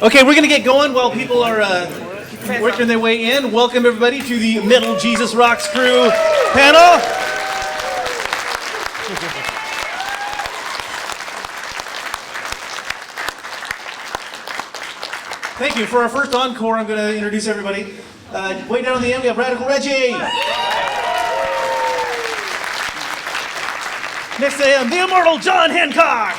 Okay, we're going to get going while people are working their way in. Welcome, everybody, to the Metal Jesus Rocks Crew panel. Thank you. For our first encore, I'm going to introduce everybody. Way down on the end, we have Radical Reggie. Next to him, the Immortal Hancock.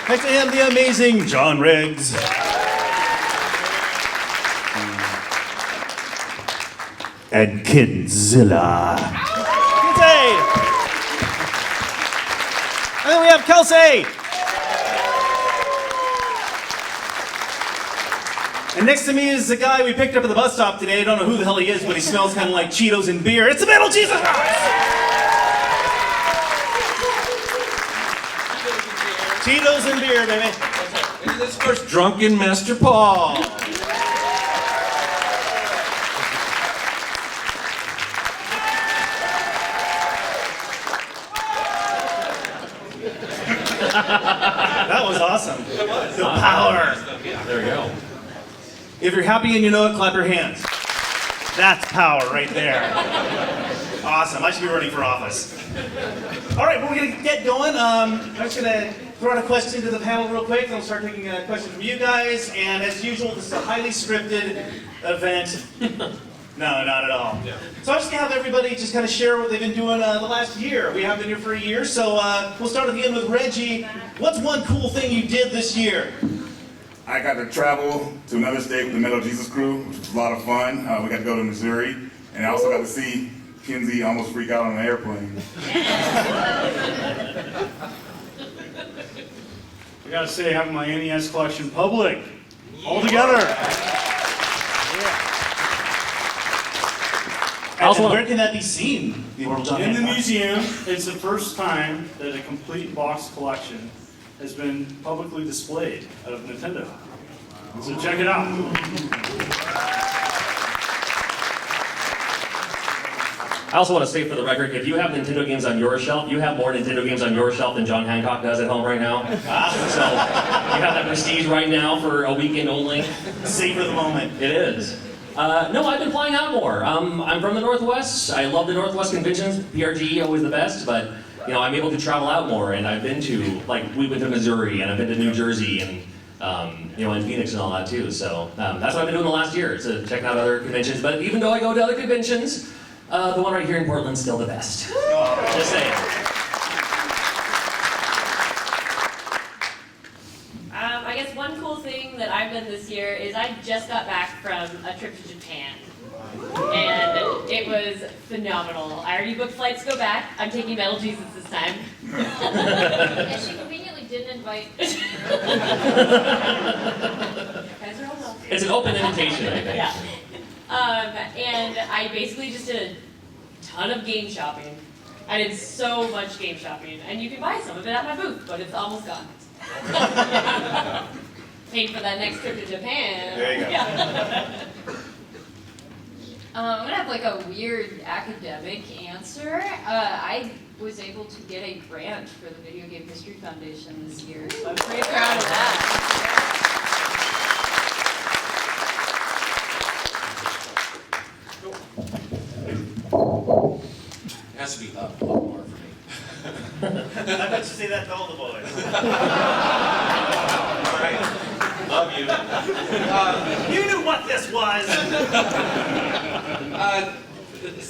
Next to him, the amazing John Riggs. And Kinsilla. Kinsey! And then we have Kelsey. And next to me is the guy we picked up at the bus stop today. I don't know who the hell he is, but he smells kind of like Cheetos and beer. It's the Metal Jesus Rocks! Cheetos and beer, baby. And this first Drunken Master Paul. That was awesome. The power. There we go. If you're happy and you know it, clap your hands. That's power right there. Awesome. I should be running for office. All right, we're going to get going. I'm just going to throw out a question to the panel real quick. I'll start taking a question from you guys. And as usual, this is a highly scripted event. No, not at all. Yeah. So I'm just going to have everybody just kind of share what they've been doing the last year. We have been here for a year, so we'll start at the end with Reggie. What's one cool thing you did this year? I got to travel to another state with the Metal Jesus crew, which was a lot of fun. We got to go to Missouri, and I also got to see Kinsey almost freak out on an airplane. I gotta say, having my NES collection public, all together. And where can that be seen? In the museum, it's the first time that a complete box collection has been publicly displayed out of Nintendo. So check it out. I also want to say for the record, if you have Nintendo games on your shelf, you have more Nintendo games on your shelf than John Hancock does at home right now. So you have that prestige right now for a weekend only. Savor the moment. It is. No, I've been flying out more. I'm from the Northwest. I love the Northwest conventions. PRGE always the best, but you know I'm able to travel out more. And I've been to we went to Missouri and I've been to New Jersey and and Phoenix and all that too. So that's what I've been doing the last year. To check out other conventions. But even though I go to other conventions, the one right here in Portland's still the best. Just saying. I guess one cool thing that I've done this year is I just got back from a trip to Japan. And it was phenomenal. I already booked flights to go back. I'm taking Metal Jesus this time. And she conveniently didn't invite me. Guys are all welcome. It's an open invitation, I think. Yeah. And I basically just did a ton of game shopping. I did so much game shopping, and you can buy some of it at my booth, but it's almost gone. Paid for that next trip to Japan. There you go. Yeah. I'm gonna have like a weird academic answer. I was able to get a grant for the Video Game History Foundation this year, so I'm pretty proud of that. It has to be up a lot more for me. I bet you say that to all the boys. All right. Love you. You knew what this was!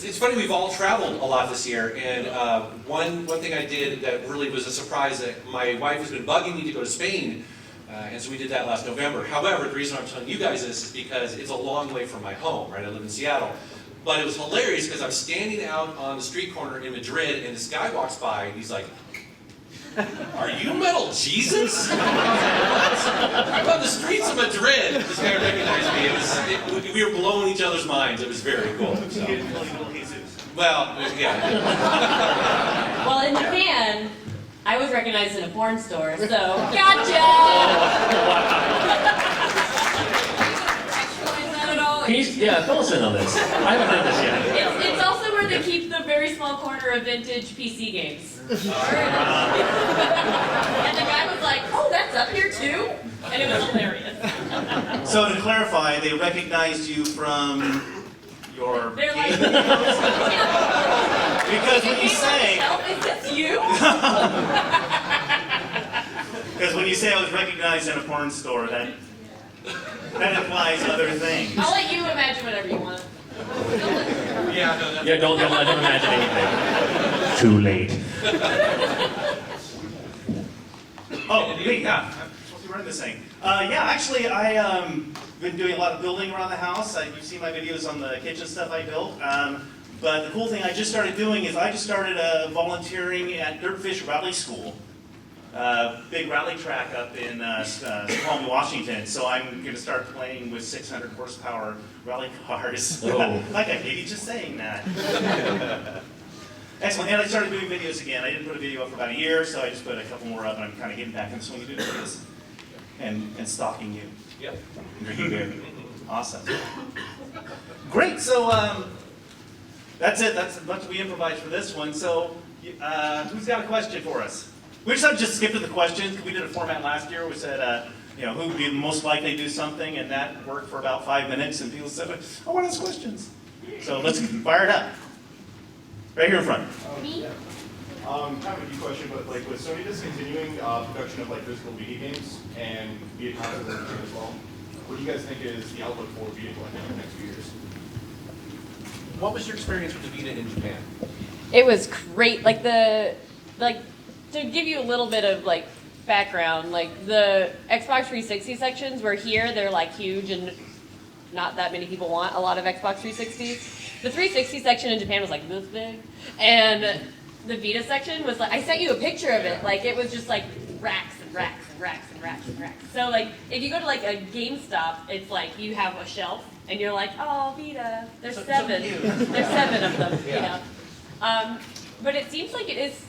It's funny, we've all traveled a lot this year, and one thing I did that really was a surprise, that my wife has been bugging me to go to Spain, and so we did that last November. However, the reason I'm telling you guys this is because it's a long way from my home, right? I live in Seattle. But it was hilarious because I'm standing out on the street corner in Madrid, and this guy walks by, and he's like, "Are you Metal Jesus?" What? I'm on the streets of Madrid. This guy recognized me. We were blowing each other's minds. It was very cool. So. Well, yeah. Well, in Japan, I was recognized in a porn store, so gotcha! Can you, fill us in on this. I haven't heard this yet. It's also where wanted to keep the very small corner of vintage PC games. And the guy was like, oh, that's up here too? And it was hilarious. So to clarify, they recognized you from your They're like, game. Because when you say, is this you? because when you say I was recognized in a porn store, that implies other things. I'll let you imagine whatever you want. Yeah, no, Yeah, don't let him imagine anything. Too late. Oh, wait, yeah. I'm supposed to run this thing. Yeah, actually, I been doing a lot of building around the house. You've seen my videos on the kitchen stuff I built. But the cool thing I just started doing is I just started volunteering at Dirtfish Rally School. Big rally track up in Snoqualmie, Washington. So I'm going to start playing with 600 horsepower rally cars. Oh. Like I hate you just saying that. Excellent. And I started doing videos again. I didn't put a video up for about a year, so I just put a couple more up, and I'm kind of getting back in the swing of doing videos and stalking you. Yep. Drinking beer. Awesome. Great. So that's it. That's a bunch we improvised for this one. So who's got a question for us? We just skipped to the questions. We did a format last year. We said, who would be most likely to do something, and that worked for about 5 minutes. And people said, I want to ask questions. So let's fire it up. Right here in front. Me? Kind of a deep question, but like with Sony discontinuing production of like physical video games and via console as well, what do you guys think is the outlook for Vita collecting in the next few years? What was your experience with the Vita in Japan? It was great. To give you a little bit of background, the Xbox 360 sections were here. They're huge and not that many people want a lot of Xbox 360s. The 360 section in Japan was this big, and the Vita section was I sent you a picture of it. It was just racks and racks and racks and racks and racks. So if you go to a GameStop, it's you have a shelf and you're oh, Vita, there's So 7. cute. There's 7 of them, Yeah. you know. But it seems it is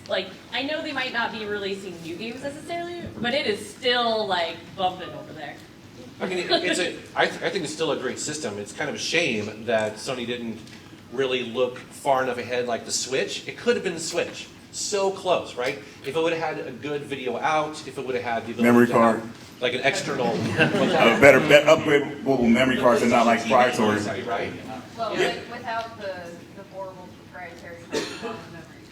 I know they might not be releasing new games necessarily, but it is still bumping over there. I mean, I think it's still a great system. It's kind of a shame that Sony didn't really look far enough ahead like the Switch. It could have been the Switch. So close, right? If it would have had a good video out, if it would have had the ability Memory to card. have, an external Better upgradable memory cards and not proprietary. right? Well, Yeah. without the horrible proprietary memory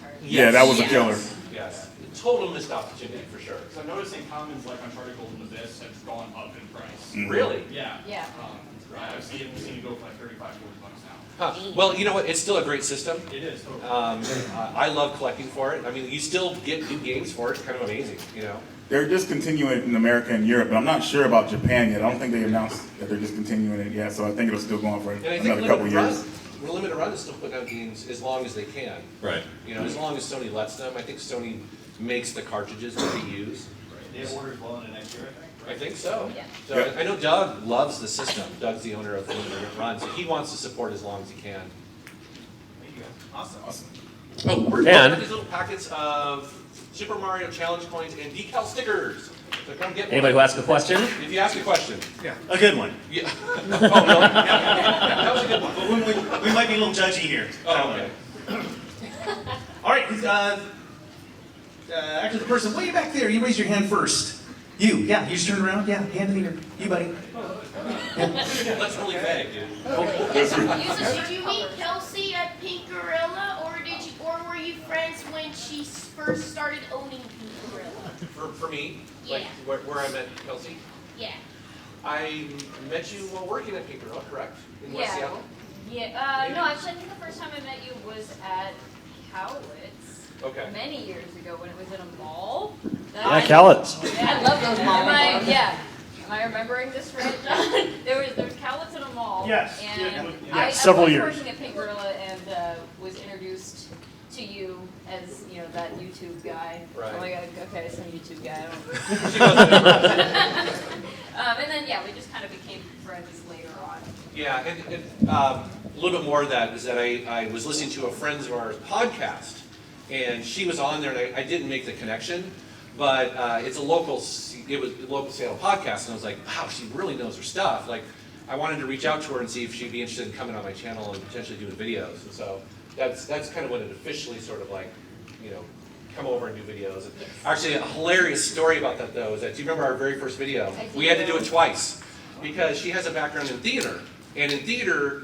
card. Yeah, that was a Yes. killer. Yes. Total missed opportunity for sure. So I'm noticing commons like Uncharted Golden Abyss have gone up in price. Really? Yeah. Yeah. I've seen it go for $35, $40 now. Huh. Well, you know what? It's still a great system. It is totally. I love collecting for it. I mean, you still get new games for it. It's kind of amazing, you know? They're discontinuing it in America and Europe, but I'm not sure about Japan yet. I don't think they announced that they're discontinuing it yet, so I think it'll still go on for And I think another couple years. Limited Run is still putting out games as long as they can. Right. You know, as long as Sony lets them. I think Sony makes the cartridges that they use. They have orders well into next year, I think. I think so. Yeah. So I know Doug loves the system. Doug's the owner of Limited Run, so he wants to support as long as he can. Thank you guys. Awesome. Oh, we're And- got these little packets of Super Mario Challenge coins and decal stickers. So come get Anybody who one. asks a question? If you ask a question. A good one. Yeah. Oh, no. Yeah, that was a good one. But we might be a little judgy here. Oh, okay. All right, actually, the person way back there, you raise your hand first. You just turn around. Yeah, hand in the air. You, buddy. That's really vague, dude. Did you meet Kelsey at Pink Gorilla, or were you friends when she first started owning Pink Gorilla? For me, like Yeah. where I met Kelsey, Yeah. I met you while working at Pink Girl, correct? In West Yeah. Seattle? Yeah, no, actually, I think the first time I met you was at Cowlitz. Okay. Many years ago when it was in a mall. Yeah, Cowlitz. I love those malls. Am I remembering this right, John? There was Cowlitz in a mall. Yes. And Yeah, several I years. was working at Pink Gorilla and was introduced to you as, that YouTube guy. Right. Oh my god, okay, some YouTube guy. I don't She goes, and then, we just kind of became friends later on. yeah, and a little bit more of that is that I was listening to a friend of ours podcast, and she was on there, and I didn't make the connection, but it was a local Seattle podcast, and I was like, wow, she really knows her stuff. Like, I wanted to reach out to her and see if she'd be interested in coming on my channel and potentially doing videos, and so that's kind of when it officially sort of like, you know, come over and do videos. And actually, a hilarious story about that though is that, do you remember our very first video? We had to do it twice because she has a background in theater, and in theater,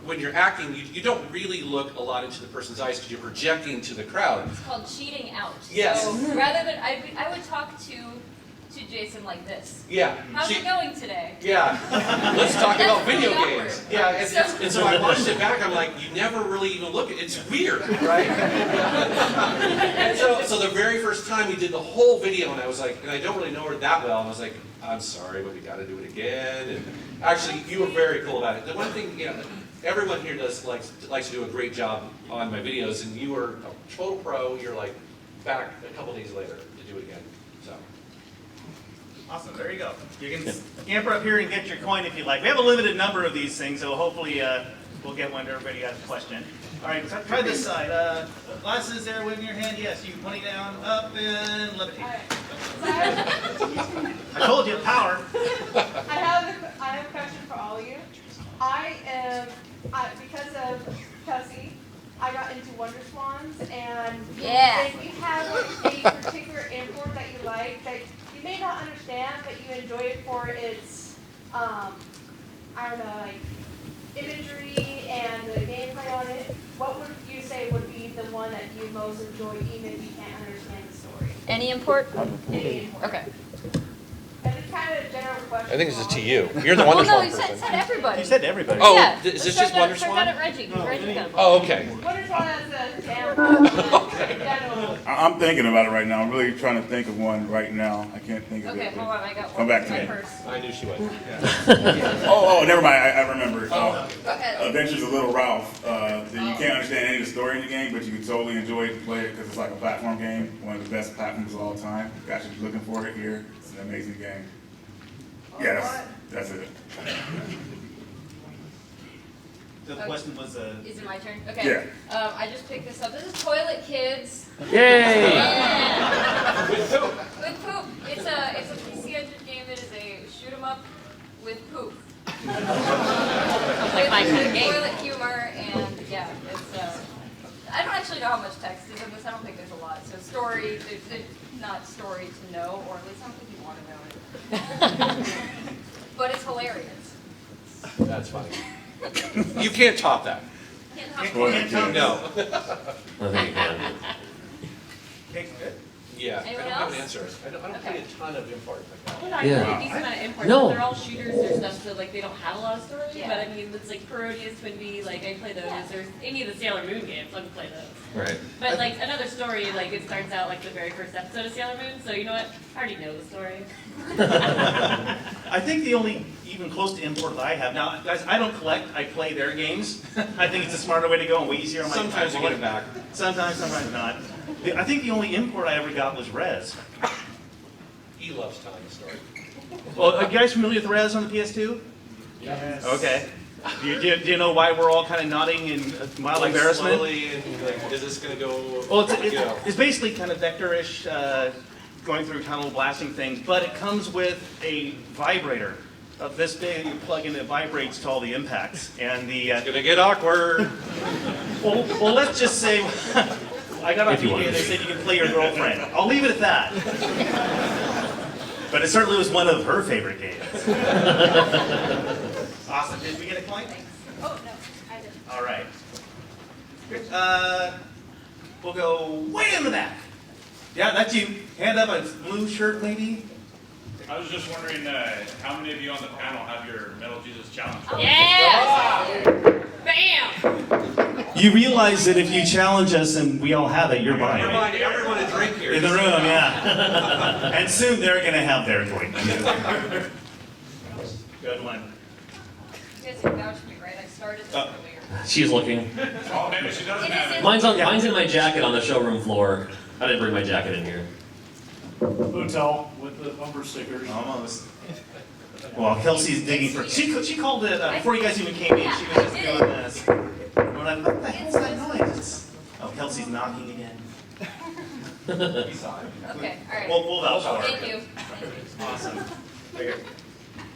when you're acting, you don't really look a lot into the person's eyes because you're projecting to the crowd. It's called cheating out. Yes. So rather than, I would talk to Jason like this. Yeah. How's it going today? Yeah. Let's talk about That's video really games. awkward. Yeah, and so I watched it back. I'm like, you never really even look at it. It's weird, right? And so the very first time we did the whole video, and I was like, and I don't really know her that well, and I was like, I'm sorry, but we got to do it again. And actually, you were very cool about it. The one thing, you know, everyone here likes to do a great job on my videos, and you were a total pro. You're like back a couple days later to do it again. So. Awesome, there you go. You can scamper up here and get your coin if you like. We have a limited number of these things, so hopefully we'll get one to everybody who has a question. All right, try this side. Glasses there, waving your hand. Yes, you pointing down, up, and levitate. I told you, power. I have a question for all of you. Because of Kelsey, I got into Wonder Swans, and if you have a particular import that you like, that you may not understand, but you enjoy it for its, I don't know, like, imagery and the gameplay on it, what would you say would be the one that you most enjoy, even if you can't understand the story? Any import? Any import. Okay. And it's kind of a general question. I think this is to you. You're the Wonder Well, no, Swan you person. said everybody. You said everybody. Oh, Yeah. is this just Wonder Start Swan? at Reggie. Reggie got a Oh, okay. Wonder Swan is a general. I'm thinking about it right now. I'm really trying to think of one right now. I can't think of Okay, it. hold on, I got one. Come back to My me. purse. I knew she would. Oh, never mind. I remember. Okay. Adventures of Little Ralph. That you can't understand any of the story in the game, but you can totally enjoy it and play it because it's like a platform game. One of the best platforms of all time. You guys should be looking for it here. It's an amazing game. Yeah, that's it. The question was Is it my turn? Okay. Yeah. I just picked this up. This is Toilet Kids. Yay! Yeah. With poop. It's a PC Engine game that is a shoot 'em up with poop. Like my kind of game. Toilet humor, and yeah, it's I don't actually know how much text is in this. I don't think there's a lot. So story, there's not story to know, or at least I don't think you want to know it. But it's hilarious. That's funny. You can't top that. Can't talk Can't top No. I think you can. Okay, good. Yeah. Anyone I don't have an else? answer. I don't play Okay. a ton of import like that. Well, I Yeah. play a decent amount of imports, No. but they're all shooters or stuff, so like they don't have a lot of story. Yeah. But I mean, it's like Parodius, Twin Bee, like I play those. Yeah. Or any of the Sailor Moon games, I can play those. Right. But like another story, like it starts out like the very first episode of Sailor Moon, so you know what? I already know the story. I think the only even close to import that I have now, guys, I don't collect. I play their games. I think it's a smarter way to go and way easier on my. Sometimes you get it back. Sometimes not. I think the only import I ever got was Rez. He loves telling the story. Well, are you guys familiar with Rez on the PS2? Yes. Okay. Do you know why we're all kind of nodding in mild Like embarrassment? slowly, and like, is this gonna go? Well, you know. it's basically kind of vector-ish, going through tunnel blasting things, but it comes with a vibrator of this big. You plug in, it vibrates to all the impacts, and the. It's gonna get awkward. Well, let's just say, I got off If you want media, to. they said you can play your girlfriend. I'll leave it at that. But it certainly was one of her favorite games. Awesome. Did we get a coin? Oh, no, I didn't. All right. We'll go way in the back. Yeah, that's you. Hand up, a blue shirt lady. I was just wondering, how many of you on the panel have your Metal Jesus Challenge? Yes! Bam! You realize that if you challenge us and we all have it, you're buying You're it. buying everyone a drink here. In the room, yeah. And soon they're going to have their drink. Good one. You guys can vouch for me, right? I started this earlier. She's looking. Oh, maybe she doesn't have it. Mine's in my jacket on the showroom floor. I didn't bring my jacket in here. Hotel with the bumper stickers. Almost. Well, Kelsey's digging for. She called it before you guys even came in. She was just doing this. We're like, what the hell's that noise? Oh, Kelsey's knocking again. Okay, all right. We'll vouch for her. Thank you. Awesome.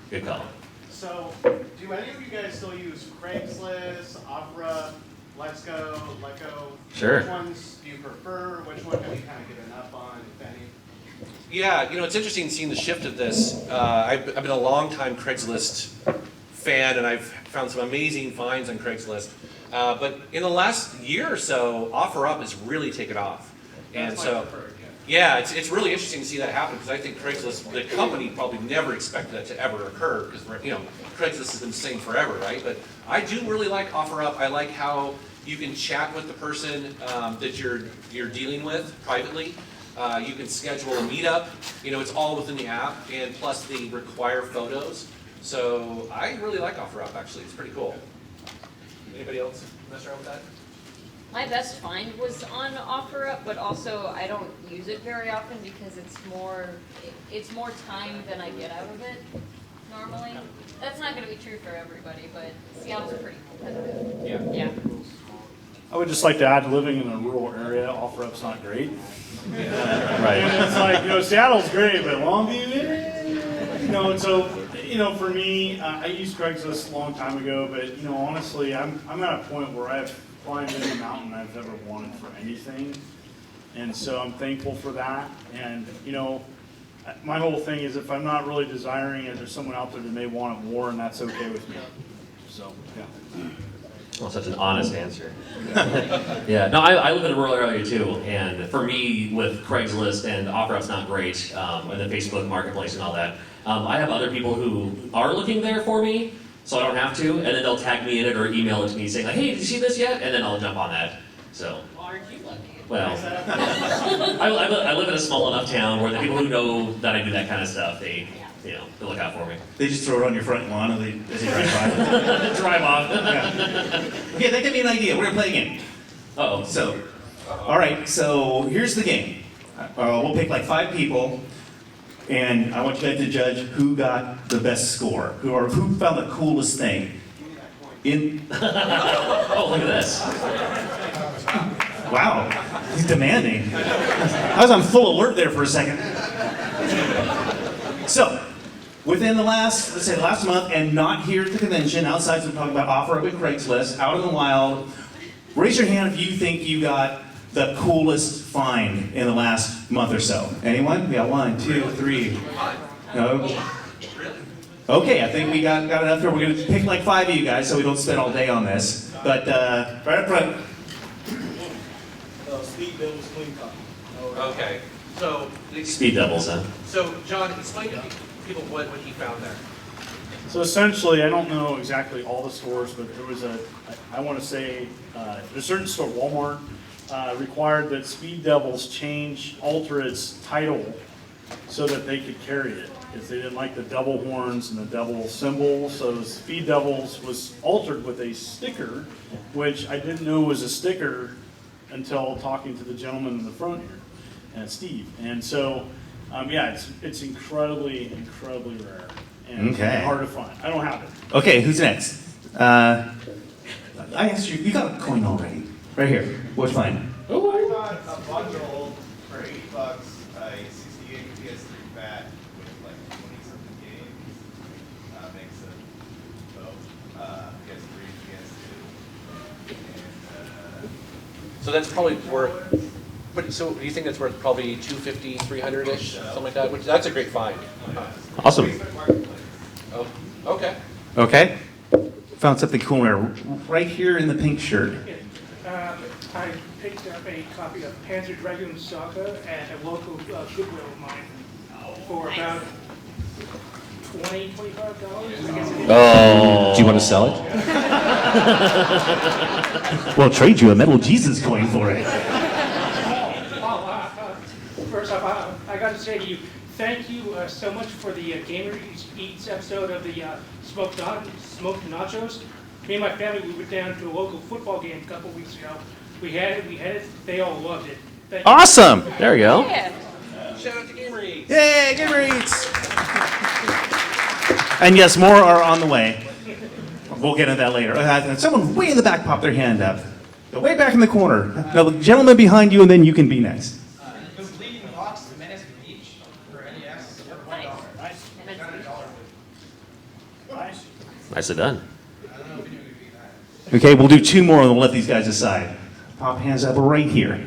Good call. So, do any of you guys still use Craigslist, Opera, Let's Go, Let Go. Sure. Which ones do you prefer? Which one have you kind of given up on, if any? Yeah, it's interesting seeing the shift of this. I've been a long-time Craigslist fan, and I've found some amazing finds on Craigslist. But in the last year or so, OfferUp has really taken off. And That's so, my preferred, yeah, it's really interesting to see that happen, because I think Craigslist, the company probably never expected that to ever occur, because Craigslist has been the same forever, right? But I do really like OfferUp. I like how you can chat with the person that you're dealing with privately. You can schedule a meetup. It's all within the app, and plus they require photos. So I really like OfferUp, actually. It's pretty cool. Anybody else mess around with that? My best find was on OfferUp, but also I don't use it very often because it's more time than I get out of it normally. That's not going to be true for everybody, but Seattle's pretty competitive. Yeah. I would just like to add, living in a rural area, OfferUp's not great. Right. And it's like, Seattle's great, but Longview, so, for me, I used Craigslist a long time ago, but, honestly, I'm at a point where I've climbed any mountain I've ever wanted for anything. And so I'm thankful for that. And, my whole thing is if I'm not really desiring it, there's someone out there that may want it more, and that's okay with me. So, yeah. Well, such an honest answer. Yeah, no, I live in a rural area too, and for me, with Craigslist and OfferUp's not great, and the Facebook Marketplace and all that, I have other people who are looking there for me, so I don't have to, and then they'll tag me in it or email it to me saying like, hey, did you see this yet? And then I'll jump on that. So. Aren't you lucky? Well, I live in a small enough town where the people who know that I do that kind of stuff, they look out for me. They just throw it on your front lawn as they drive by. Drive off. Yeah. Okay, that gave me an idea. We're gonna play a game. Uh-oh. So, all right. So here's the game. We'll pick like 5 people, and I want you guys to judge who got the best score, who found the coolest thing. Oh, look at this. Wow, he's demanding. I was on full alert there for a second. So, within the last month, and not here at the convention, outside, so we're talking about OfferUp and Craigslist, out in the wild, raise your hand if you think you got the coolest find in the last month or so. Anyone? We got 1, 2, 3. No? Okay, I think we got enough here. We're going to pick like 5 of you guys so we don't spend all day on this. But, right up front. Speed Devils Clean Copy. Okay. So, Speed doubles, huh? So, John, explain to people what he found there. So essentially, I don't know exactly all the stores, but there was I want to say, a certain store, Walmart, required that Speed Devils alter its title so that they could carry it, because they didn't like the double horns and the double symbol. So Speed Devils was altered with a sticker, which I didn't know was a sticker until talking to the gentleman in the front here, and Steve. And so, it's incredibly, incredibly rare and hard to find. I don't have it. Okay, who's next? I asked you, you got a coin already. Right here. What'd you find? I got a bundle for $8, a 68 PS3 fat with like 20-something games. Makes it PS3, PS2, and So that's probably worth. So do you think that's worth probably $250, $300-ish, something like that? Which that's a great find. Awesome. Oh, okay. Okay. Found something cool there. Right here in the pink shirt. I picked up a copy of Panzer Dragoon Saga at a local Goodwill of mine for about $20, $25. I guess it is. Oh. Do you want to sell it? We'll trade you a metal Jesus coin for it. First off, I got to say to you, thank you so much for the Gamer Eats episode of the smoked nachos. Me and my family, we went down to a local football game a couple weeks ago. We had it. They all loved it. Thank you. Awesome. There you go. Yeah. Shout out to Gamer Eats. Yay, Gamer Eats. And yes, more are on the way. We'll get into that later. Someone way in the back popped their hand up. Go way back in the corner. Now, the gentleman behind you, and then you can be next. Completing Box Menace Beach for NES for $1. Nice. Nicely done. I don't know if you knew we could do Okay, we'll do 2 more and we'll let these guys decide. Pop hands up right here.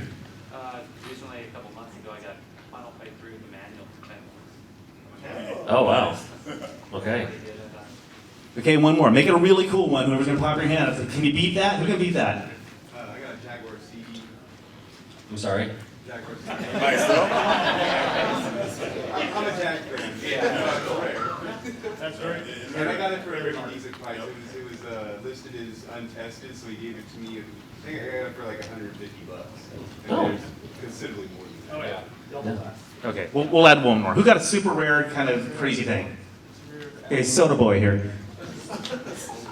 Recently, a couple months ago, I got final fight through the manual for 10 months. Oh, wow. Okay. Okay, 1 more. Make it a really cool one. Whoever's gonna pop your hand up. Can you beat that? Who can beat that? I got a Jaguar CD. I'm sorry? Jaguar CD. Nice, though. I'm a Jag fan. Yeah. That's right. And I got it for a pretty decent price. It was listed as untested, so he gave it to me. I think I got it for like $150. And Oh. there's considerably more than that. Oh, yeah. Double that. Okay, we'll add 1 more. Who got a super rare kind of crazy thing? Okay, Soda Boy here.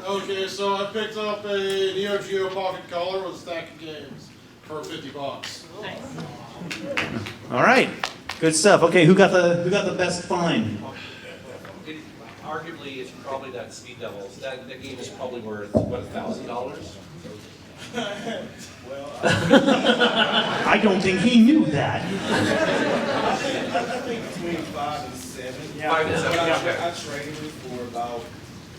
Okay, so I picked up a Neo Geo Pocket Color with a stack of games for $50. All right, good stuff. Okay, who got the best find? Arguably, it's probably that Speed Devils. That game is probably worth, what, $1,000? I don't think he knew that. I think between 5 and 7. 5 and 7, okay. I traded it for about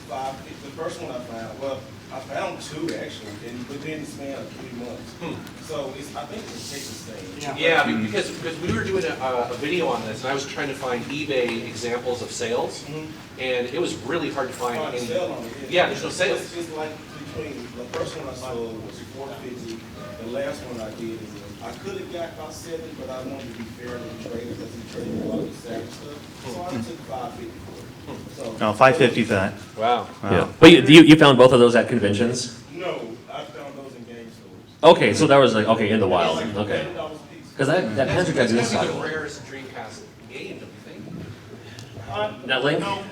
5. The first one I found, well, I found 2 actually, within the span of 3 months. So I think it's a Texas thing. Yeah, because we were doing a video on this, and I was trying to find eBay examples of sales, and it was really hard to find any. Yeah, there's no sales. It's like between the first one I sold was $450. The last one I did is I could have got about 70, but I wanted to be fair to the trader because he traded a lot of the savage stuff. So I took $550 for it. So, Oh, 550 that. Wow. Yeah. But you found both of those at conventions? no, I found those in game stores. Okay, so that was like, okay, in the wild. Okay. $11 a piece. Because that Panzer Dragoon That's side. the rarest Dreamcast game, don't you think? That link? No,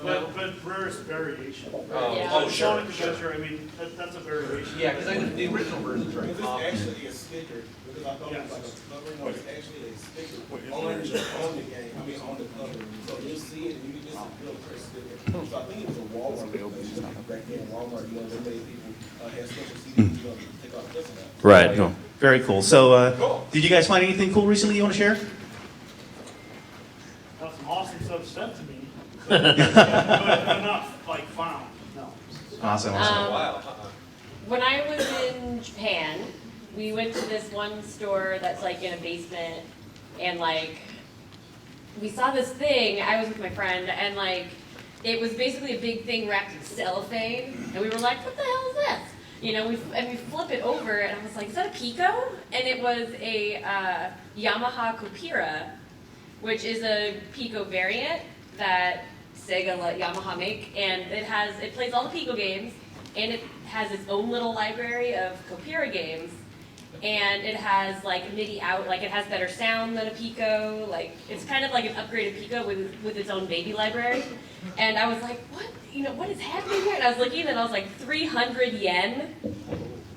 but rarest variation. Oh, sure, Sonic sure. Adventure, I mean, that's a variation. Yeah, because I know the original version's very Because common. it's actually a sticker, because I thought it was like a cover, no, it's actually a sticker on the game, I mean, on the cover. So you'll see it, and you can just feel a sticker. So I think it was a Walmart revelation, back then Walmart, they made people have special CDs, to take off this and that. Right. No, very cool. So, did you guys find anything cool recently you want to share? Got some awesome stuff sent to me. But enough, like, found, no. Awesome. Wow. When I was in Japan, we went to this one store that's like in a basement, and like, we saw this thing, I was with my friend, and like, it was basically a big thing wrapped in cellophane, and we were like, what the hell is this? You know, we flip it over, and I was like, is that a Pico? And it was a Yamaha Copira, which is a Pico variant that Sega let Yamaha make, and it plays all the Pico games, and it has its own little library of Copira games, and it has like MIDI out, like it has better sound than a Pico, like it's kind of like an upgraded Pico with its own baby library. And I was like, what is happening here? And I was looking and I was like, 300 yen.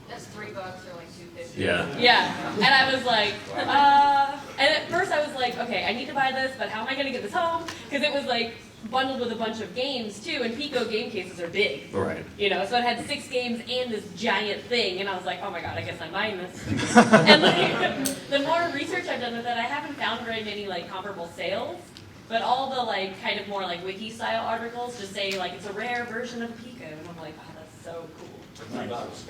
That's $3 or like $2.50. Yeah. Yeah, and I was like, and at first I was like, okay, I need to buy this, but how am I gonna get this home? Because it was like bundled with a bunch of games too, and Pico game cases are big. Right. You know, so it had 6 games and this giant thing, and I was like, oh my god, I guess I'm buying this. And like, the more research I've done with it, I haven't found very many like comparable sales, but all the like kind of more like wiki style articles just say like it's a rare version of Pico, and I'm like, oh, that's so cool. For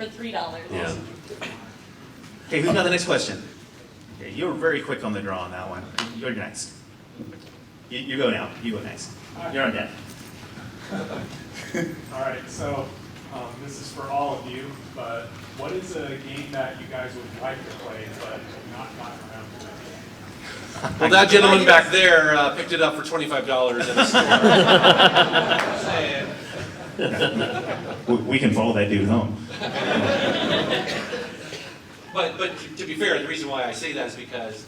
$3. Yeah. Okay, who's got the next question? Okay, you were very quick on the draw on that one. You're next. You go now. You go next. You're on deck. All right, so this is for all of you, but what is a game that you guys would like to play but not gotten around to? Well, that gentleman back there picked it up for $25 at the store. We can follow that dude home. But to be fair, the reason why I say that is because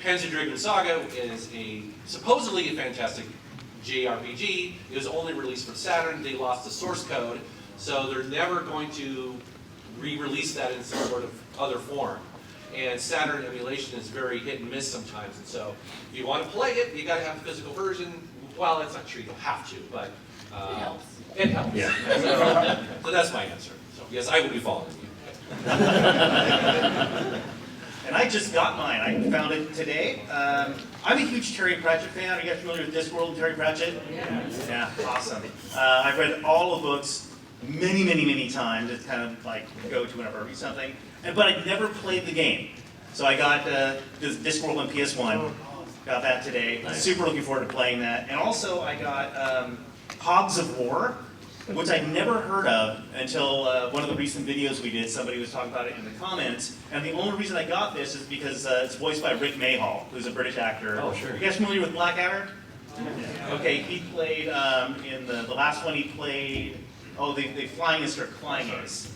Panzer Dragoon Saga is supposedly a fantastic JRPG. It was only released for Saturn. They lost the source code, so they're never going to re-release that in some sort of other form. And Saturn emulation is very hit and miss sometimes, and so if you want to play it, you got to have the physical version. Well, that's not true, you don't have to, but it helps. It helps. Yeah. So that's my answer. So yes, I will be following you. And I just got mine. I found it today. I'm a huge Terry Pratchett fan. Are you guys familiar with Discworld and Terry Pratchett? Yeah, awesome. I've read all the books. many times. It's kind of like go to whenever I read something. But I never played the game. So I got this Discworld on PS1. Got that today. Nice. Super looking forward to playing that. And also I got Hogs of War, which I'd never heard of until one of the recent videos we did. Somebody was talking about it in the comments. And the only reason I got this is because it's voiced by Rick Mayhall, who's a British actor. Oh, sure. You guys familiar with Blackadder? Okay, he played, in the last one he played, the flying instructor, flying ace.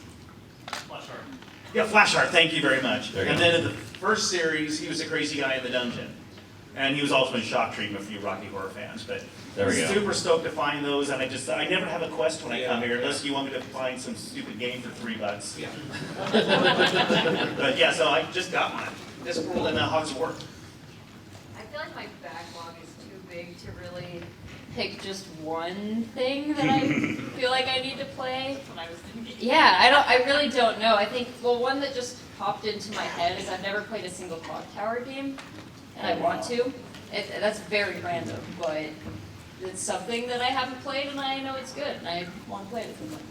Flashheart. Yeah, Flashheart, thank you very much. There you And go. then in the first series, he was a crazy guy in the dungeon. And he was also in Shock Treatment for you Rocky Horror fans, but There we go. super stoked to find those, and I never have a quest when I come here, unless you want me to find some stupid game for $3. Yeah. But yeah, so I just got mine. Discworld and Hogs of War. I feel like my backlog is too big to really pick just one thing that I feel like I need to play. That's what I was thinking. Yeah, I really don't know. I think, well, one that just popped into my head is I've never played a single Clock Tower game, and I want to. That's very random, but it's something that I haven't played, and I know it's good, and I want to play it at some point.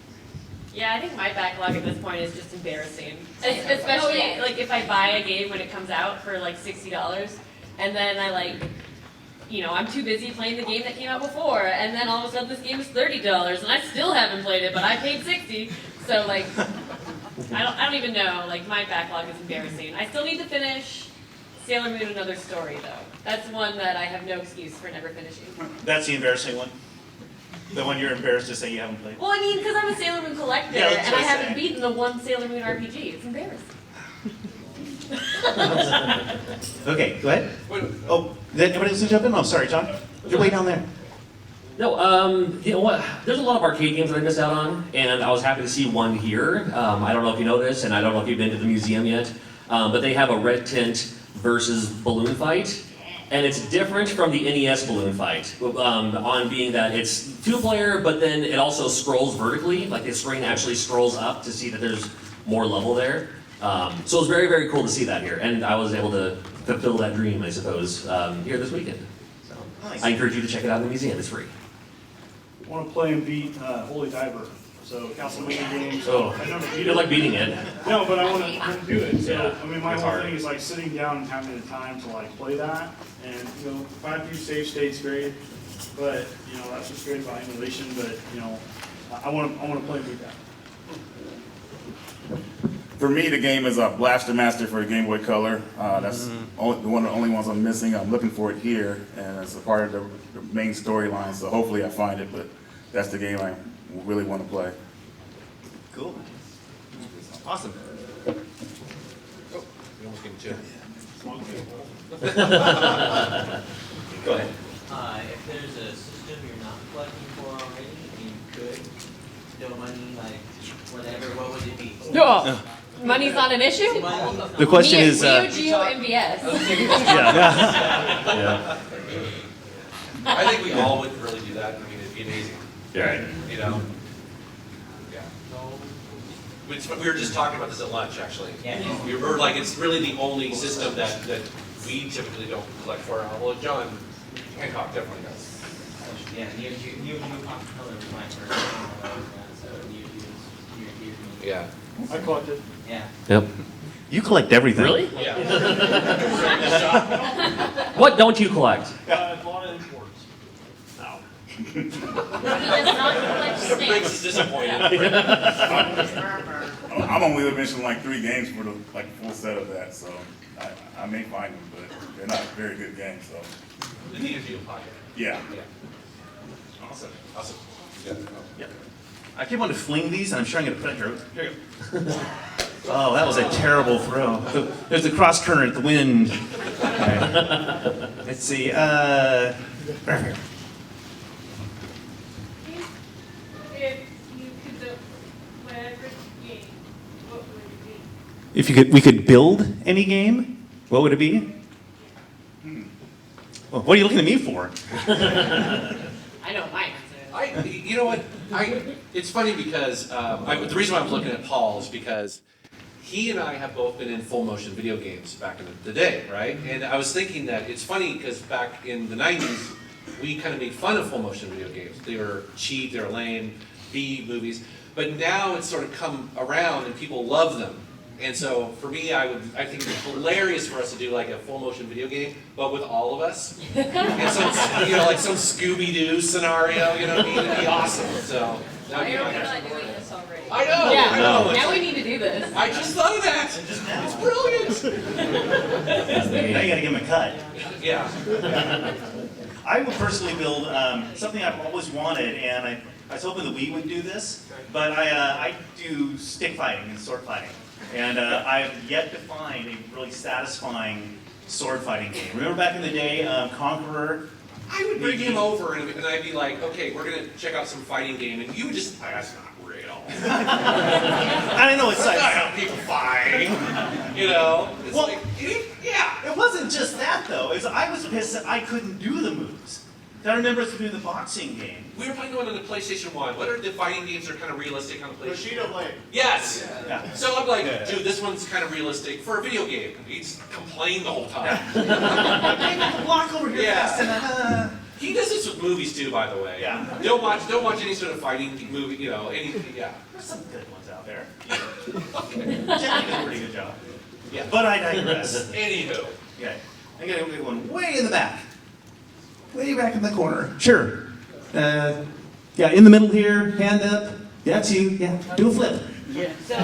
Yeah, I think my backlog at this point is just embarrassing. Especially like if I buy a game when it comes out for like $60, and then I'm too busy playing the game that came out before, and then all of a sudden this game is $30, and I still haven't played it, but I paid $60. So like, I don't even know. Like my backlog is embarrassing. I still need to finish Sailor Moon: Another Story though. That's one that I have no excuse for never finishing. That's the embarrassing one? The one you're embarrassed to say you haven't played? Well, I mean, because I'm a Sailor Moon collector, Yeah, that's and what I I haven't say. beaten the one Sailor Moon RPG. It's embarrassing. Okay, go ahead. Oh, did anybody else jump in? Oh, sorry, John. You're way down there. No, you know what? There's a lot of arcade games that I missed out on, and I was happy to see one here. I don't know if you know this, and I don't know if you've been to the museum yet, but they have a red tint versus balloon fight, and it's different from the NES balloon fight, on being that it's two-player, but then it also scrolls vertically, like the screen actually scrolls up to see that there's more level there. So it was very, very cool to see that here, and I was able to fulfill that dream, I suppose, here this weekend. So Nice. I encourage you to check it out in the museum. It's free. I want to play and beat Holy Diver. So Castlevania games. Oh, I never beat you it. like beating it. No, but I want to do it. So Yeah, I mean, my it's whole hard. thing is like sitting down and having the time to like play that. And if I have to do save states, great. But that's just great about emulation. But I want to play and beat that. For me, the game is a Blaster Master for Game Boy Color. That's one of the only ones I'm missing. I'm looking for it here, and it's a part of the main storyline, so hopefully I find it, but that's the game I really want to play. Cool. Awesome. Oh, we almost gave him two. Go ahead. If there's a system you're not collecting for already, and you could steal money, like whatever, what would it be? No. Money's not an issue? The question is, Neo Geo MVS. Yeah. I think we all would really do that. I mean, it'd be amazing. Right. You know? Yeah. We were just talking about this at lunch, actually. Yeah. We were like, it's really the only system that we typically don't collect for. Well, John Hancock definitely does. Yeah, Neo Geo Pocket Color was my first game when I was done, so Neo Geo is near dear to me. Yeah. I collected. Yeah. Yep. You collect everything. Really? Yeah. What don't you collect? A lot of imports. No. He does not collect Briggs is stamps. disappointed. I'm only mentioning like 3 games for the full set of that, so I may find them, but they're not very good games, so. The Neo Geo Pocket. Yeah. Yeah. Awesome. Awesome. Yep. I keep wanting to fling these, and I'm sure I'm going to put it here. Here you go. Oh, that was a terrible throw. There's the cross current, the wind. Okay. Let's see. Right here. If you could build whatever game, what would it be? If we could build any game, what would it be? Well, what are you looking at me for? I know my answer. You know what? It's funny because the reason why I was looking at Paul is because he and I have both been in full motion video games back in the day, right? And I was thinking that it's funny because back in the 90s, we kind of made fun of full motion video games. They were cheap, they were lame, B movies. But now it's sort of come around and people love them. And so for me, I think it'd be hilarious for us to do like a full motion video game, but with all of us. And so it's, like some Scooby-Doo scenario, you know what I mean? It'd be awesome. So that would be my next We're not doing this already. I know. Yeah. I know. Now we need to do this. I just thought of that. It's brilliant. Now you gotta give him a cut. Yeah. I would personally build something I've always wanted, and I was hoping the Wii would do this, but I do stick fighting and sword fighting. And I've yet to find a really satisfying sword fighting game. Remember back in the day, Conqueror? I would bring him over and I'd be like, okay, we're gonna check out some fighting game, and you would just, that's not real. I don't know, it's That's like, not how people fight. It's well, like, yeah. it wasn't just that though. I was pissed that I couldn't do the moves. I remember through the boxing game. We were playing one on the PlayStation 1. What are the fighting games that are kind of realistic on the PlayStation? Bushido Blade. Yes. Yeah. So I'm like, dude, this one's kind of realistic for a video game. He's complained the whole time. Walk over here fast and He does this with movies too, by the way. Yeah. Don't watch any sort of fighting movie. Anything. Yeah. There's some good ones out there. Jackie does a pretty good job. Yeah. But I digress. Anywho. Okay. I gotta get one way in the back. Way back in the corner. Sure. Yeah, in the middle here, hand up. That's you. Yeah. Do a flip. Yeah. So,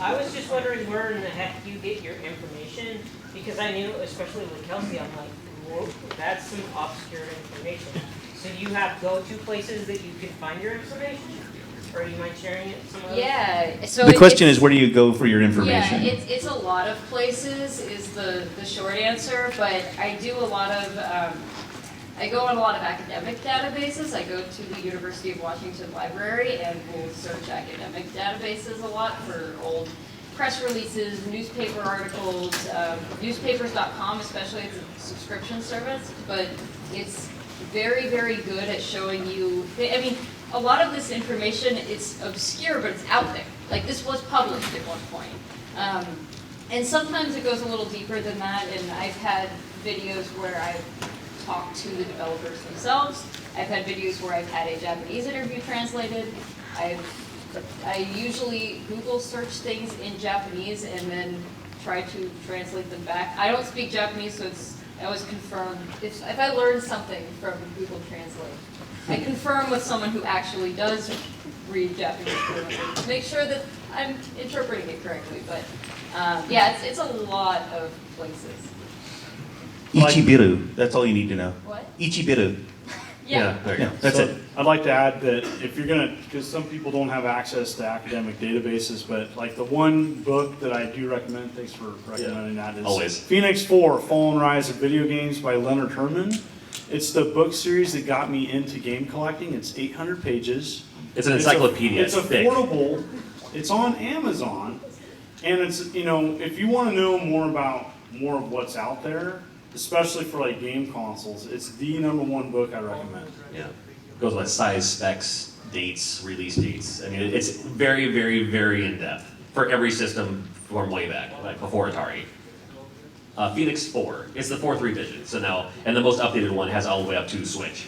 I was just wondering where in the heck you get your information, because I knew, especially with Kelsey, I'm like, whoa, that's some obscure information. So do you have go-to places that you can find your information? Or do you mind sharing it somewhere? Yeah. So The question is, where do you go for your information? Yeah, it's a lot of places is the short answer, but I do a lot of I go on a lot of academic databases. I go to the University of Washington Library and will search academic databases a lot for old press releases, newspaper articles, newspapers.com especially, it's a subscription service, but it's very, very good at showing you, I mean, a lot of this information, it's obscure, but it's out there. Like this was published at one point. And sometimes it goes a little deeper than that, and I've had videos where I've talked to the developers themselves. I've had videos where I've had a Japanese interview translated. I usually Google search things in Japanese and then try to translate them back. I don't speak Japanese, so I always confirm. If I learn something from Google Translate, I confirm with someone who actually does read Japanese fluently to make sure that I'm interpreting it correctly. But yeah, it's a lot of places. Ichibiru. That's all you need to know. What? Ichibiru. Yeah. That's So it. I'd like to add that if you're gonna, because some people don't have access to academic databases, but like the one book that I do recommend, thanks for recommending that, is Always. Phoenix 4, Fall and Rise of Video Games by Leonard Herman. It's the book series that got me into game collecting. It's 800 pages. It's an encyclopedia. It's thick. affordable. It's on Amazon. And it's, if you want to know more of what's out there, especially for like game consoles, it's the #1 book I recommend. Yeah. Goes with size, specs, dates, release dates. I mean, it's very, very, very in-depth for every system from way back, like before Atari. Phoenix 4, it's the 4th revision, so now, and the most updated one has all the way up to Switch.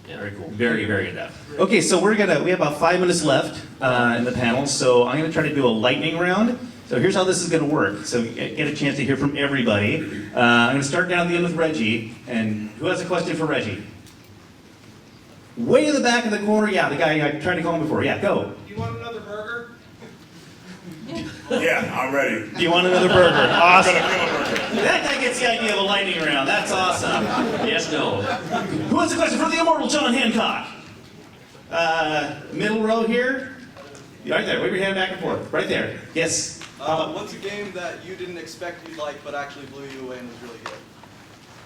Yeah, very cool. Very, very in-depth. Okay, so we have about 5 minutes left in the panel, so I'm gonna try to do a lightning round. So here's how this is gonna work. So you get a chance to hear from everybody. I'm gonna start down the end with Reggie, and who has a question for Reggie? Way in the back in the corner, yeah, the guy I tried to call him before, yeah, go. Do you want another burger? Yeah, I'm ready. Do you want another burger? Awesome. I'm gonna kill a burger. That guy gets the idea of a lightning round, that's awesome. Yes, no. Who has a question for the Immortal John Hancock? Middle row here. Right there, wave your hand back and forth. Right there. Yes. What's a game that you didn't expect you'd like but actually blew you away and was really good?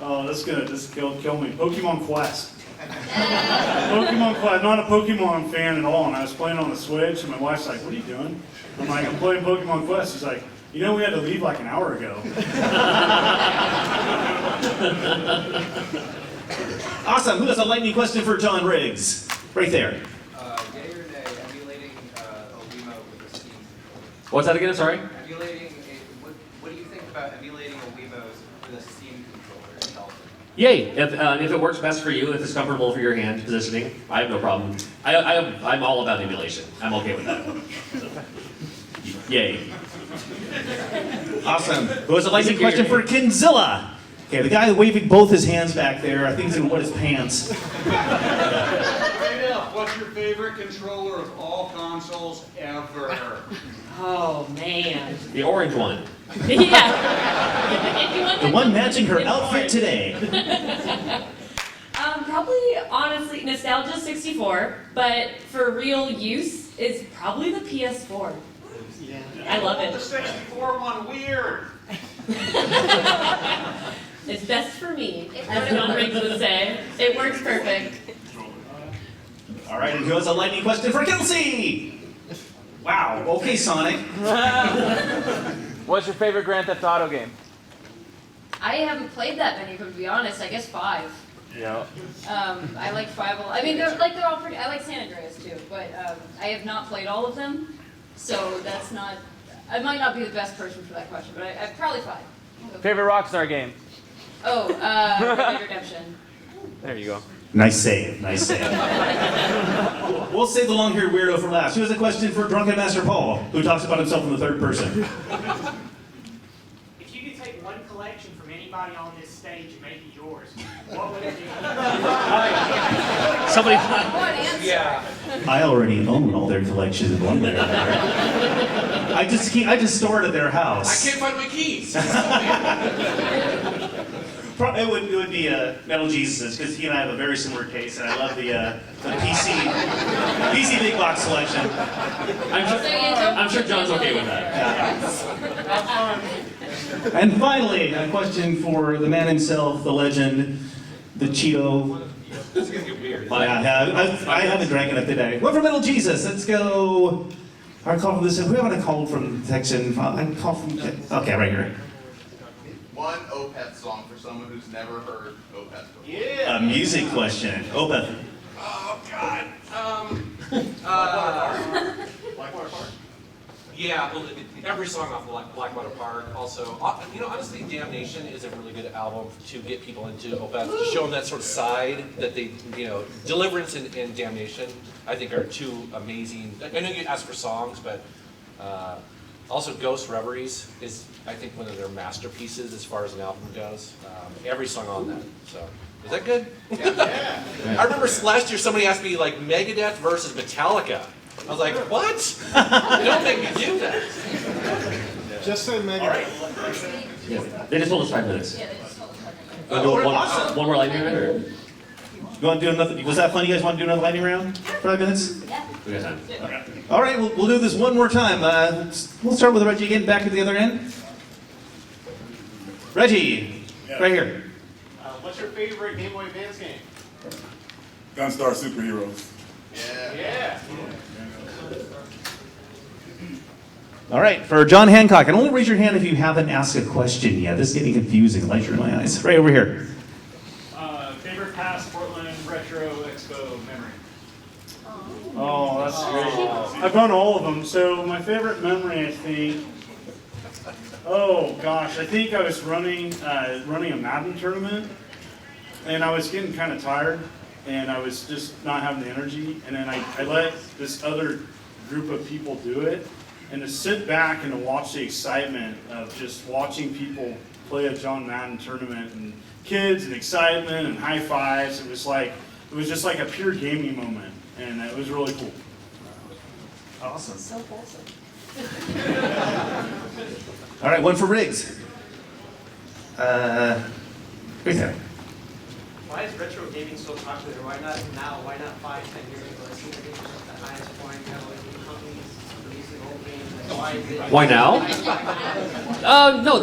Oh, that's gonna just kill me. Pokemon Quest. Pokemon Quest. I'm not a Pokemon fan at all, and I was playing on the Switch, and my wife's like, "What are you doing?" I'm like, "I'm playing Pokemon Quest." She's like, "We had to leave like an hour ago." Awesome. Who has a lightning question for John Riggs? Right there. Yay or nay, emulating a Wiimote with a Steam controller? What's that again? Sorry? What do you think about emulating a Wiimote with a Steam controller in Delta? Yay! If it works best for you, if it's comfortable for your hand positioning, I have no problem. I'm all about emulation. I'm okay with that. So. Yay! Awesome. It was a lightning question for Kinzilla. Okay, the guy waving both his hands back there, I think he's gonna wet his pants. Straight up, what's your favorite controller of all consoles ever? Oh, man. The orange one. Yeah. The one matching her outfit today. Probably, honestly, Nostalgia 64, but for real use, it's probably the PS4. Yeah. I love it. The 64 one weird. It's best for me, as John Riggs would say. It works perfect. All right, and here's a lightning question for Kelsey. Wow, okay, Sonic. What's your favorite Grand Theft Auto game? I haven't played that many of them, to be honest. I guess 5. Yeah. I like 5. I mean, they're all pretty. I like San Andreas too, but I have not played all of them, so that's not. I might not be the best person for that question, but I probably 5. Favorite Rockstar game? Oh, Red Dead Redemption. There you go. Nice save, nice save. We'll save the long-haired weirdo for last. Who has a question for Drunken Master Paul, who talks about himself in the third person? If you could take one collection from anybody on this stage and make it yours, what would it be? Somebody. Yeah. I already own all their collections in one way or another. I just store it at their house. I can't find my keys. It would be Metal Jesus, because he and I have a very similar taste, and I love the PC big box selection. I'm sure John's okay with that. And finally, a question for the man himself, the legend, the Cheeto. This is gonna get weird. I haven't drank enough today. One for Metal Jesus. Let's go. I call from this. Who haven't I called from Texan? I call from. Okay, right here. One Opeth song for someone who's never heard Opeth before. A music question. Opeth. Oh God. Blackwater Park? Yeah, well, every song off Blackwater Park. Also, honestly, Damnation is a really good album to get people into Opeth, to show them that sort of side that they, Deliverance and Damnation, I think are two amazing. I know you asked for songs, but also Ghost Reveries is, I think, one of their masterpieces as far as an album goes. Every song on that. So, is that good? Yeah. I remember last year somebody asked me like Megadeth versus Metallica. I was like, what? Don't make me do that. Just say Megadeth. All right. Yeah. They just told us 5 minutes. Yeah, they just told us One more lightning round? Or? You want to do another? Was that fun? You guys want to do another lightning round? 5 minutes? Yeah. We got time. Okay. All right, we'll do this one more time. We'll start with Reggie again, back at the other end. Reggie, right here. What's your favorite Game Boy Advance game? Gunstar Superheroes. Yeah. All right, for John Hancock, and only raise your hand if you haven't asked a question yet. This is getting confusing. Lights are in my eyes. Right over here. Favorite past Portland Retro Expo memory? Oh, that's great. I've done all of them. So my favorite memory, I think. Oh gosh, I think I was running a Madden tournament, and I was getting kind of tired, and I was just not having the energy. And then I let this other group of people do it, and to sit back and to watch the excitement of just watching people play a John Madden tournament, and kids and excitement and high fives. It was just like a pure gaming moment, and it was really cool. Awesome. So wholesome. All right, one for Riggs. Right there. Why is retro gaming so popular? Why not now? Why not 5, 10 years ago? It seems like it's just the highest point. Companies releasing old games. Why is it? Why now? No,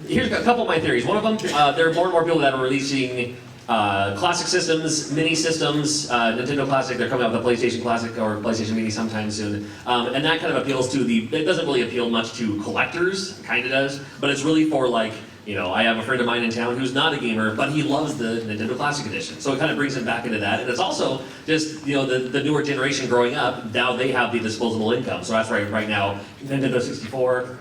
here's a couple of my theories. One of them, there are more and more people that are releasing classic systems, mini systems, Nintendo Classic. They're coming out with a PlayStation Classic or PlayStation Mini sometime soon, and that kind of appeals to it doesn't really appeal much to collectors, kind of does, but it's really for like, I have a friend of mine in town who's not a gamer, but he loves the Nintendo Classic Edition. So it kind of brings him back into that. And it's also just, the newer generation growing up, now they have the disposable income. So that's right now, Nintendo 64,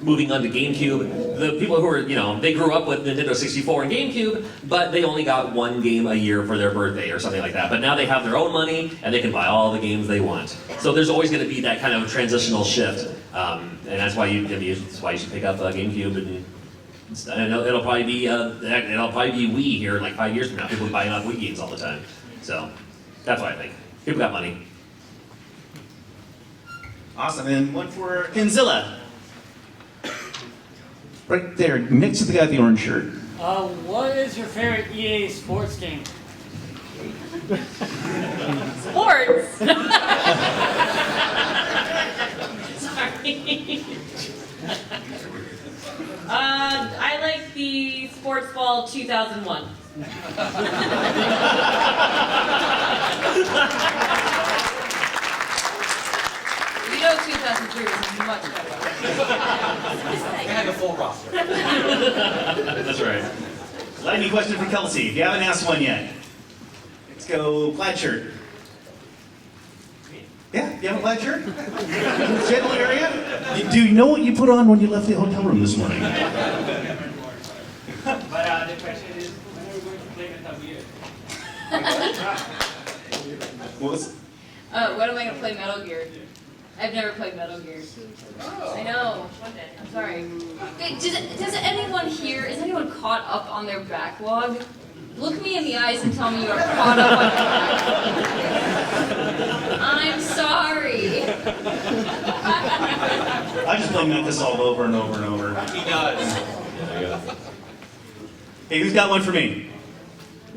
moving on to GameCube. The people who are, they grew up with Nintendo 64 and GameCube, but they only got one game a year for their birthday or something like that. But now they have their own money and they can buy all the games they want. So there's always going to be that kind of transitional shift, and that's why you should pick up GameCube and it'll probably be Wii here in like 5 years from now. People will be buying off Wii games all the time. So that's what I think. People got money. Awesome. And one for Kinzilla. Right there, next to the guy with the orange shirt. What is your favorite EA sports game? Sports. Sorry. I like the Sports Ball 2001. You know 2003 was much better. I had the full roster. That's right. Lightning question for Kelsey. If you haven't asked one yet, let's go plaid shirt. Yeah, you have a plaid shirt? General area? Do you know what you put on when you left the hotel room this morning? But the question is, when are we going to play Metal Gear? What was? When am I going to play Metal Gear? I've never played Metal Gear. I know. I'm sorry. Okay, does anyone here, is anyone caught up on their backlog? Look me in the eyes and tell me you are caught up on your backlog. I'm sorry. I just play Memphis all over and over and over. He does. Hey, who's got one for me?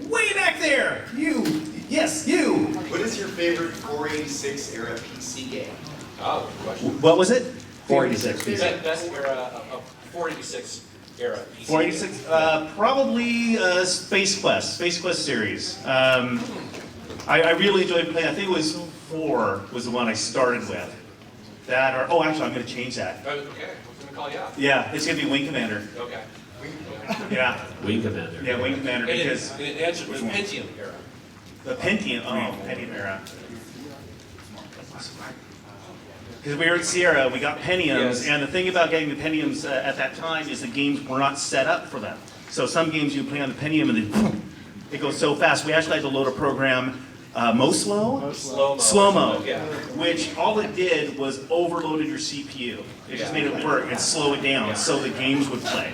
Way back there! You! Yes, you! What is your favorite 486 era PC game? Oh, good question. What was it? 486. Best era of 486 era PC. 486? Probably Space Quest series. I really enjoyed playing, I think it was 4 was the one I started with. That or, oh actually I'm going to change that. Okay, I was going to call you out. Yeah, it's going to be Wing Commander. Okay. Yeah. Wing Commander. Yeah, Wing Commander because... And it answered the Pentium era. The Pentium, Pentium era. Because we were at Sierra, we got Pentiums, and the thing about getting the Pentiums at that time is the games were not set up for them. So some games you play on the Pentium and then it goes so fast. We actually had to load a program, Slow-Mo, yeah. which all it did was overloaded your CPU. It just made it work and slow it down so the games would play.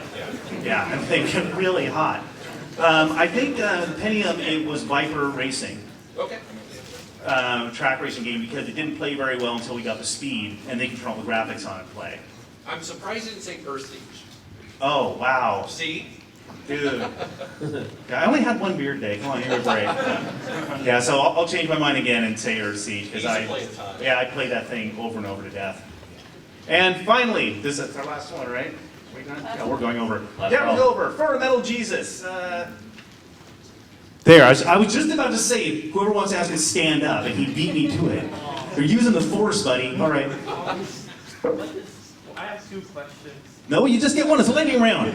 Yeah, and they get really hot. I think Pentium, it was Viper Racing. Okay. Track racing game because it didn't play very well until we got the speed and they control the graphics on it play. I'm surprised you didn't say Earth Siege. Oh, wow. See? Dude. Yeah, I only had one beer today. Come on, give me a break. Yeah, so I'll change my mind again and say Earth Siege because I played that thing over and over to death. And finally, this is our last one, right? We done? Yeah, we're going over. Yeah, we're over. For Metal Jesus. There, I was just about to say, whoever wants to ask me to stand up, and he beat me to it. You're using the force, buddy. All right. I have 2 questions. No, you just get one. It's a lightning round.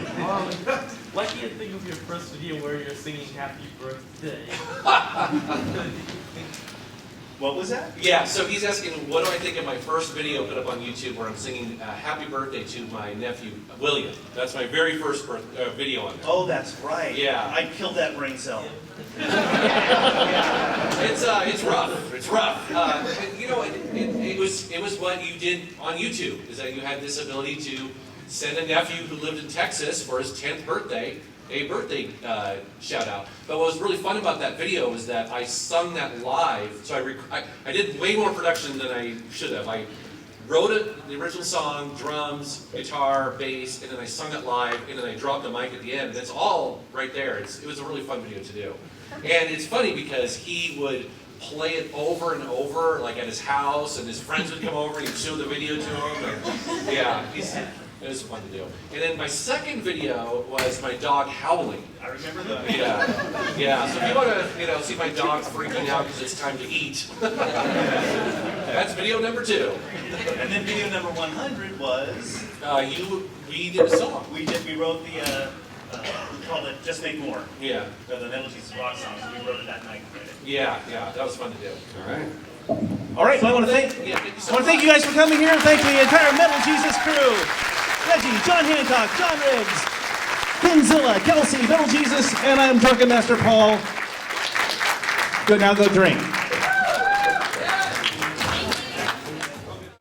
What do you think of your first video where you're singing Happy Birthday? What was that? Yeah, so he's asking, what do I think of my first video put up on YouTube where I'm singing Happy Birthday to my nephew, William. That's my very first video on there. Oh, that's right. Yeah. I killed that brain cell. It's rough. It's rough. It was what you did on YouTube, is that you had this ability to send a nephew who lived in Texas for his 10th birthday a birthday shout out. But what was really fun about that video was that I sung that live. So I did way more production than I should have. I wrote the original song, drums, guitar, bass, and then I sung it live, and then I dropped the mic at the end. And it's all right there. It was a really fun video to do. And it's funny because he would play it over and over, like at his house, and his friends would come over and he'd show the video to him. And yeah, it was fun to do. And then my second video was my dog howling. I remember that. Yeah. So if you want to, see my dog freaking out because it's time to eat, that's video number 2. And then video number 100 was we did a song. We wrote the we called it Just Make More. Yeah. The Metal Jesus rock song. So we wrote it that night. Yeah, that was fun to do. All right. Well, I want to thank you guys for coming here, and thank the entire Metal Jesus crew. Reggie, John Hancock, John Riggs, Kinzilla, Kelsey, Little Jesus, and I'm Drunken Master Paul. Good, now go drink.